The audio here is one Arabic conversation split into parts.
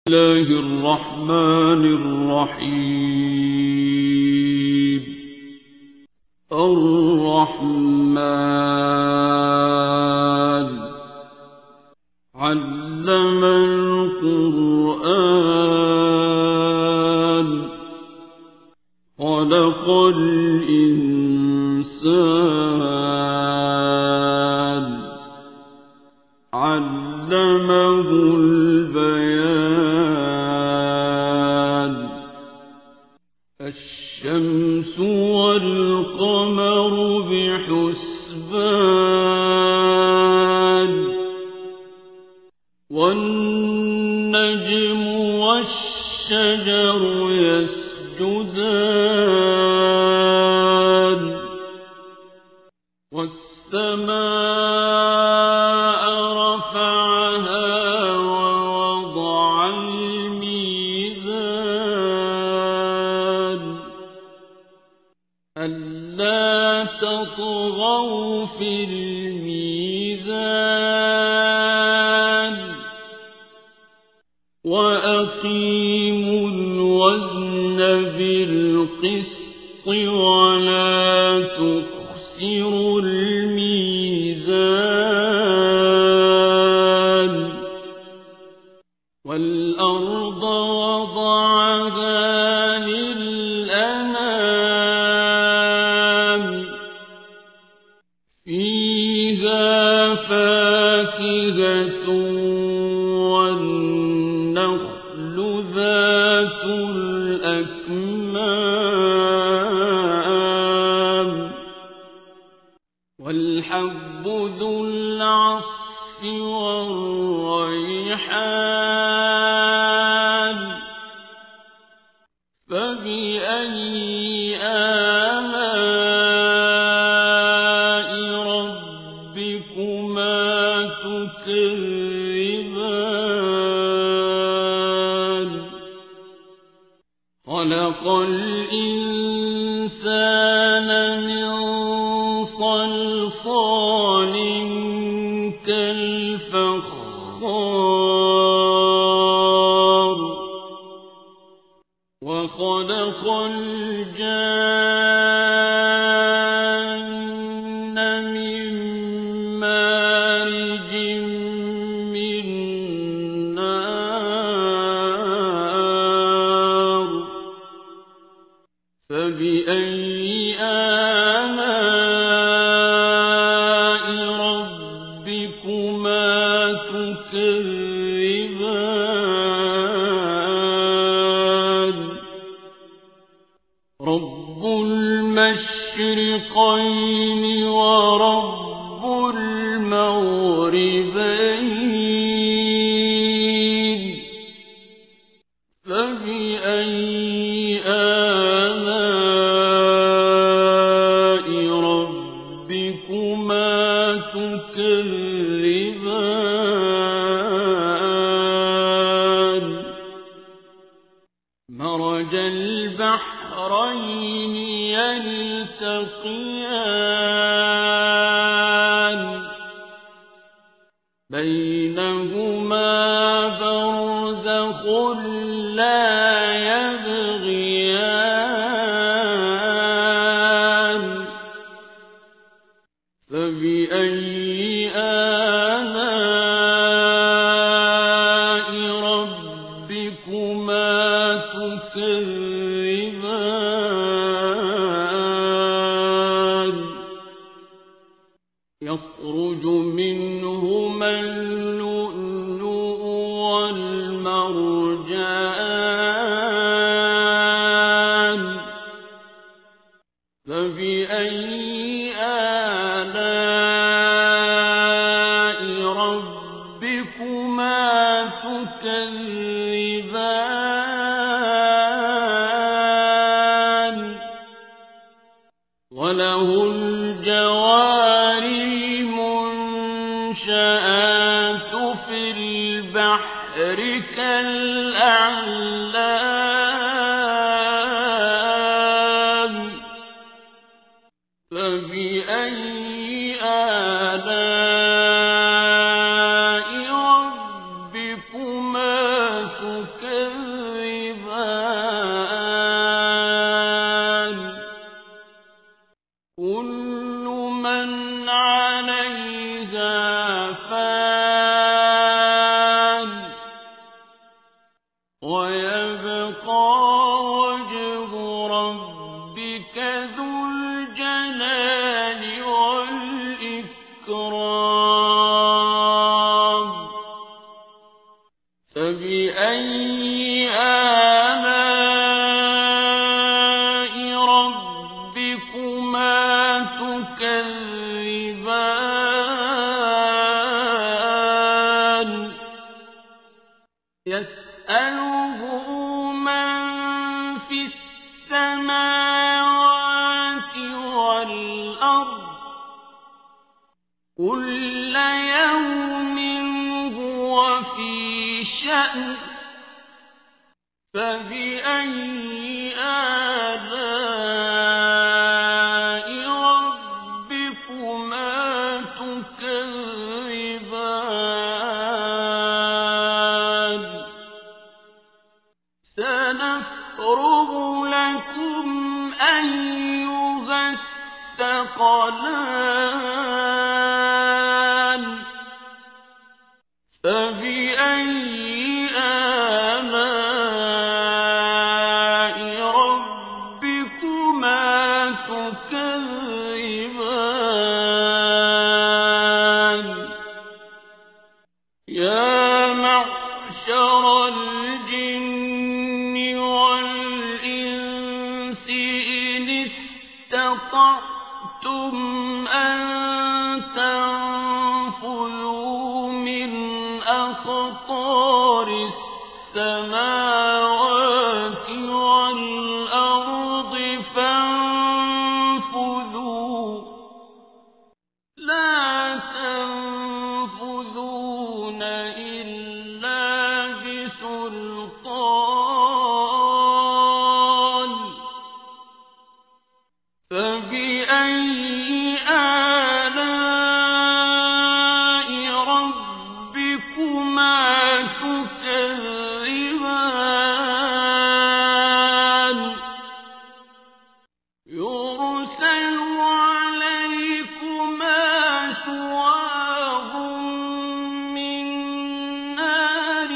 الله الرحمن الرحيم. الرحمن علم القرآن خلق الإنسان علمه البيان. الشمس والقمر بحسبان والنجم والشجر يسجدان والسماء رفعها ووضع الميزان ألا تطغوا في الميزان وأقيموا الوزن بالقسط ولا تخسروا الميزان. والأرض وضعها للأنام فيها فاكهة والنخل ذات الأكمام والحب ذو العصف والريحان. فبأي آلاء ربكما تكذبان. خلق الإنسان من صلصال كالفخار وخلق الجان من مارج من نار. فبأي آلاء ربكما تكذبان. رب المشرقين ورب المغربين. فبأي آلاء ربكما تكذبان. مرج البحرين يلتقيان بينهما برزخ لا يبغيان. فبأي آلاء ربكما تكذبان. يخرج منهما اللؤلؤ والمرجان. فبأي آلاء ربكما تكذبان. وله الجوار المنشآت في البحر كالأعلام. فبأي آلاء ربكما تكذبان. ويبقى وجه ربك ذو الجلال والإكرام فبأي آلاء ربكما تكذبان يسأله من في السماوات والأرض كل يوم هو في شأن فبأي آلاء ربكما تكذبان سنفرغ لكم أيها الثقلان فبأي آلاء ربكما تكذبان يا معشر الجن والإنس إن استطعتم أن تنفذوا من أقطار السماوات والأرض فانفذوا لا تنفذون إلا بسلطان فبأي آلاء ربكما تكذبان يرسل عليكما شواظ من نار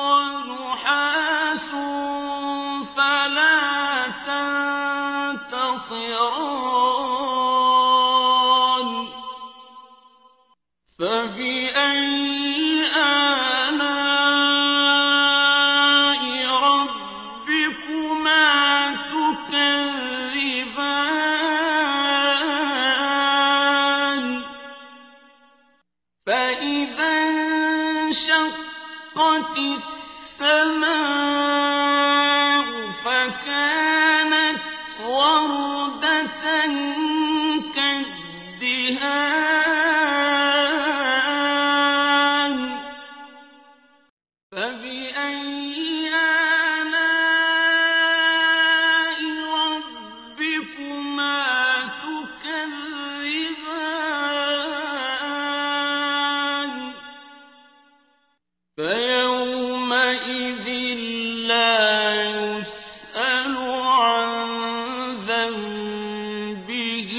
ونحاس فلا تنتصران فبأي آلاء ربكما تكذبان فإذا انشقت السماء فكانت وردة كالدهان فبأي آلاء ربكما تكذبان فيومئذ لا يسأل عن ذنبه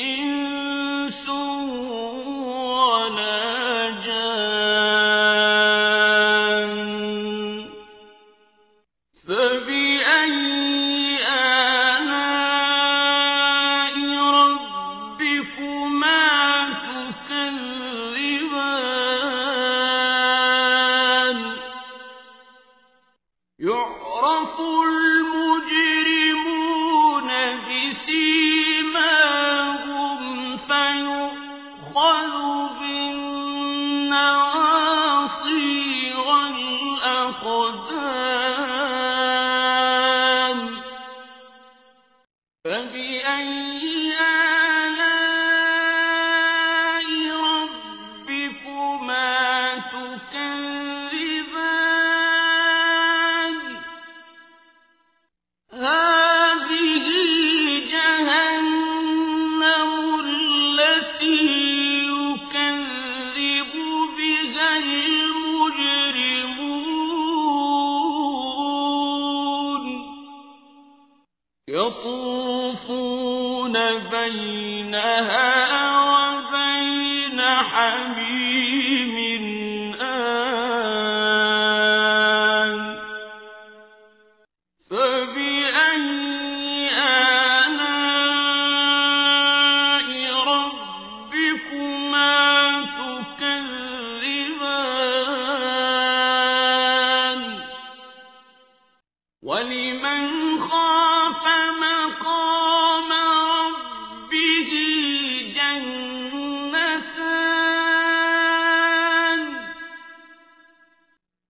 إنس ولا جان فبأي آلاء ربكما تكذبان يعرف المجرمون بسيماهم فيؤخذ بالنواصي والأقدام فبأي آلاء ربكما تكذبان هذه جهنم التي يكذب بها المجرمون يطوفون بينها وبين حميم آن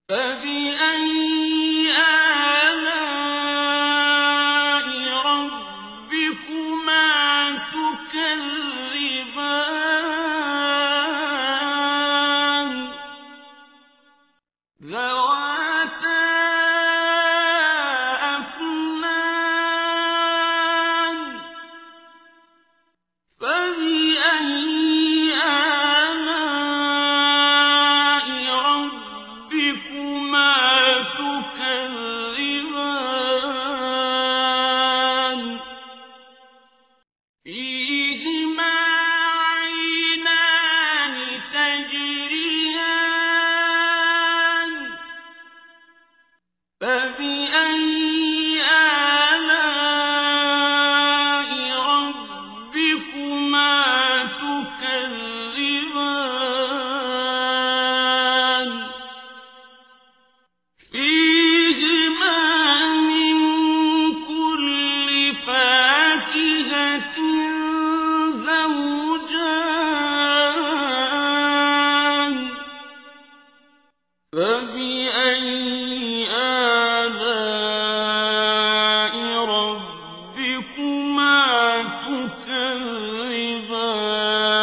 فبأي آلاء ربكما تكذبان ذواتا أفنان فبأي آلاء ربكما تكذبان فيهما عينان تجريان فبأي آلاء ربكما تكذبان فيهما من كل فاكهة زوجان فبأي آلاء ربكما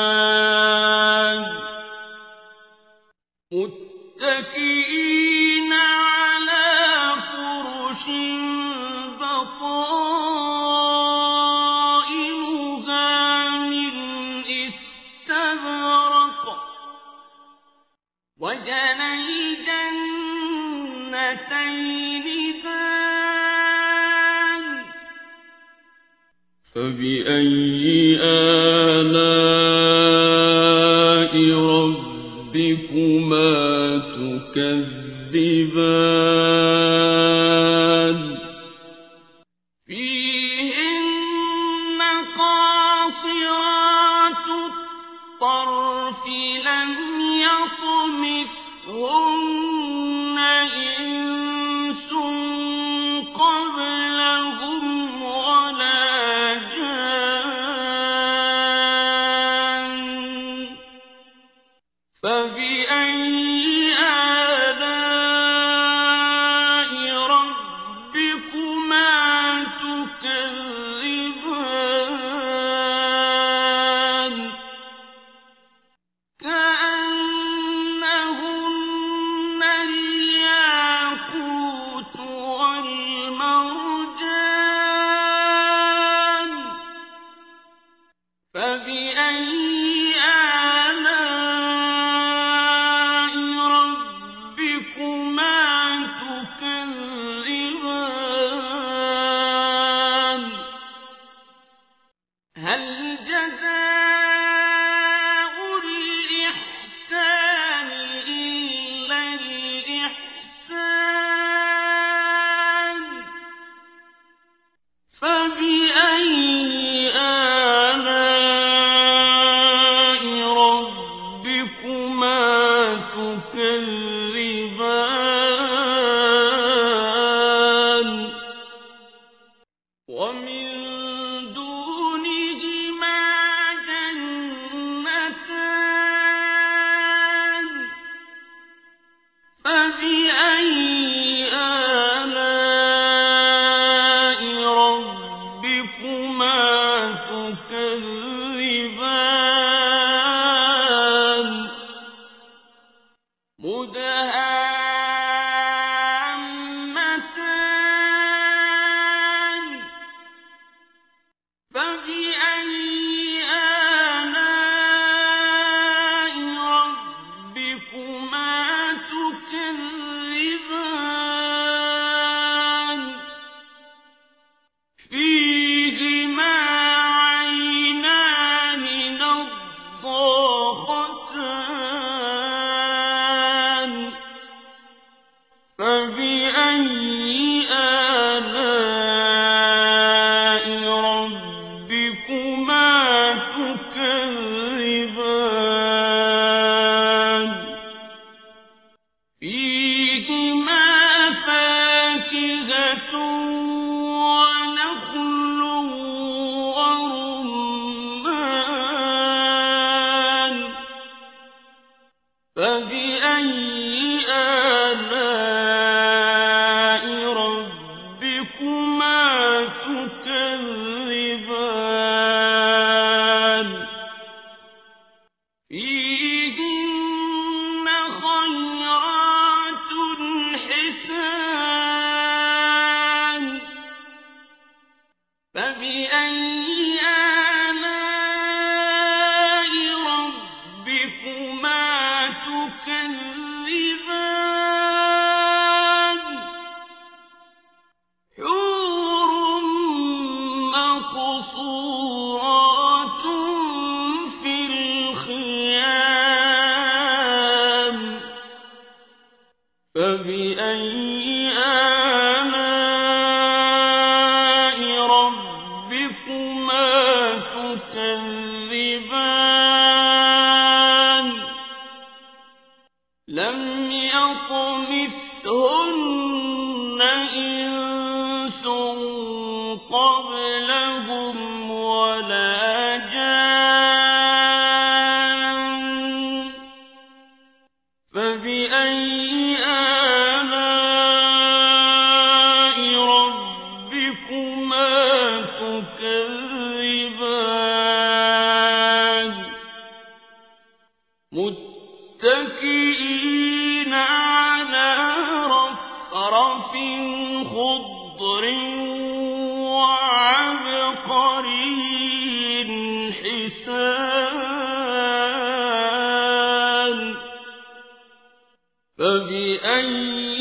تكذبان متكئين على فرش بطائنها من استبرق وجنى الجنتين دان فبأي آلاء ربكما تكذبان فيهن قاصرات الطرف لم يطمثهن إنس قبلهم ولا جان فبأي آلاء ربكما تكذبان كأنهن الياقوت والمرجان فبأي آلاء ربكما تكذبان هل جزاء الإحسان إلا الإحسان فبأي آلاء ربكما تكذبان ومن دونهما جنتان فبأي آلاء ربكما تكذبان مدهامتان فبأي آلاء ربكما تكذبان فبأي آلاء ربكما تكذبان لم يطمثهن إنس قبلهم ولا جان فبأي آلاء ربكما تكذبان متكئين على رفرف خضر وعبقري حسان فبأي